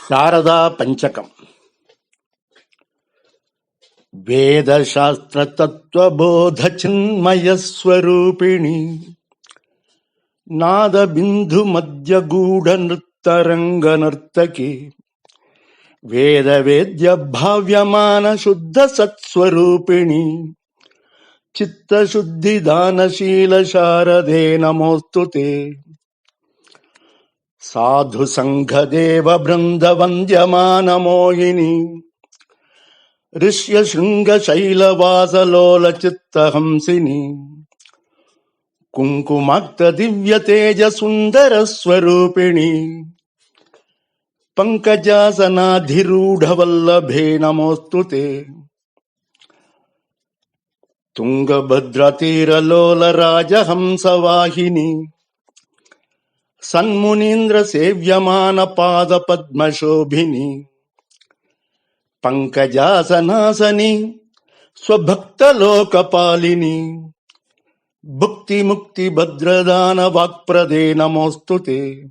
ಶಾರದಾ ಪಂಚಕಂ. ವೇದಶಾಸ್ತ್ರ ತತ್ವಬೋಧ ಚಿನ್ಮಯ ಸ್ವರೂಪಿಣಿ ನಾದ ಬಿಂದು ಮಧ್ಯ ಗೂಢ ನೃತ್ತರಂಗ ನರ್ತಕಿ ವೇದ ವೇದ್ಯ ಭಾವ್ಯಮಾನ ಶುದ್ಧ ಸತ್ಸ್ವರೂಪಿಣಿ ಚಿತ್ತ ಶುದ್ಧಿ ದಾನಶೀಲ ಶಾರದೆ ನಮೋಸ್ತುತೆ. ಸಾಧು ಸಂಘ ದೇವ ಬೃಂದ ವಂದ್ಯಮಾನ ಮೋಹಿನಿ ಋಷ್ಯ ಶೃಂಗ ಶೈಲವಾಸಲೋಲ ಚಿತ್ತ ಹಂಸಿನಿ ಕುಂಕುಮಾಕ್ತ ದಿವ್ಯ ತೇಜ ಸುಂದರ ಸ್ವರೂಪಿಣಿ ಪಂಕಜಾಸನಾಧಿರೂಢ ವಲ್ಲಭೇ ನಮೋಸ್ತುತೆ. ತುಂಗಭದ್ರತೀರಲೋಲ ರಾಜಹಂಸವಾಹಿನಿ ಸನ್ಮುನೀಂದ್ರ ಸೇವ್ಯಮಾನ ಪಾದ ಪದ್ಮಶೋಭಿನಿ ಪಂಕಜಾಸನಾಸನಿ ಸ್ವಭಕ್ತ ಲೋಕಪಾಲಿನಿ ಭುಕ್ತಿ ಮುಕ್ತಿ ಭದ್ರದಾನ ವಾಕ್ಪ್ರದೇ ನಮೋಸ್ತುತೆ.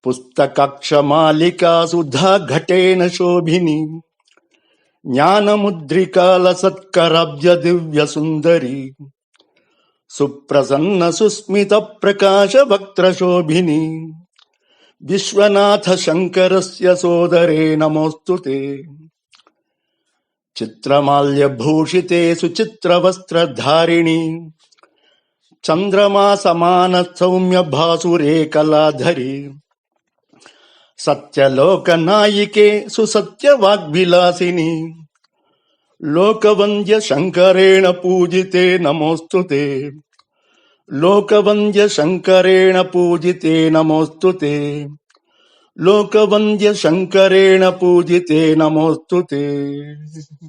ಪುಸ್ತಕಾಕ್ಷ ಮಾಲಿಕಾ ಸುಧಾ ಘಟೇನ ಶೋಭಿನಿ ಜ್ಞಾನ ಮುದ್ರಿಕಾಲ ಸತ್ಕರಾಬ್ಜ ದಿವ್ಯ ಸುಂದರಿ ಸುಪ್ರಸನ್ನ ಸುಸ್ಮಿತ ಪ್ರಕಾಶ ವಕ್ತ್ರ ಶೋಭಿನಿ ವಿಶ್ವನಾಥ ಶಂಕರಸ್ಯ ಸೋದರೇ ನಮೋಸ್ತುತೆ. ಚಿತ್ರಮಾಲ್ಯ ಭೂಷಿತೆ ಸುಚಿತ್ರ ವಸ್ತ್ರಧಾರಿಣಿ ಚಂದ್ರಮಾ ಸಮಾನ ಸೌಮ್ಯ ಭಾಸುರೇ ಕಲಾಧರಿ ಸತ್ಯಲೋಕನಾಯಿಕೆ ಸುಸತ್ಯ ವಾಗ್ವಿಲಾಸಿನಿ ಲೋಕವಂದ್ಯ ಶಂಕರೇಣ ಪೂಜಿತೆ ನಮೋಸ್ತುತೆ. ಲೋಕವಂದ್ಯ ಶಂಕರೇಣ ಪೂಜಿತೆ ನಮೋಸ್ತುತೆ. ಲೋಕವಂದ್ಯ ಶಂಕರೇಣ ಪೂಜಿತೆ ನಮೋಸ್ತುತೆ.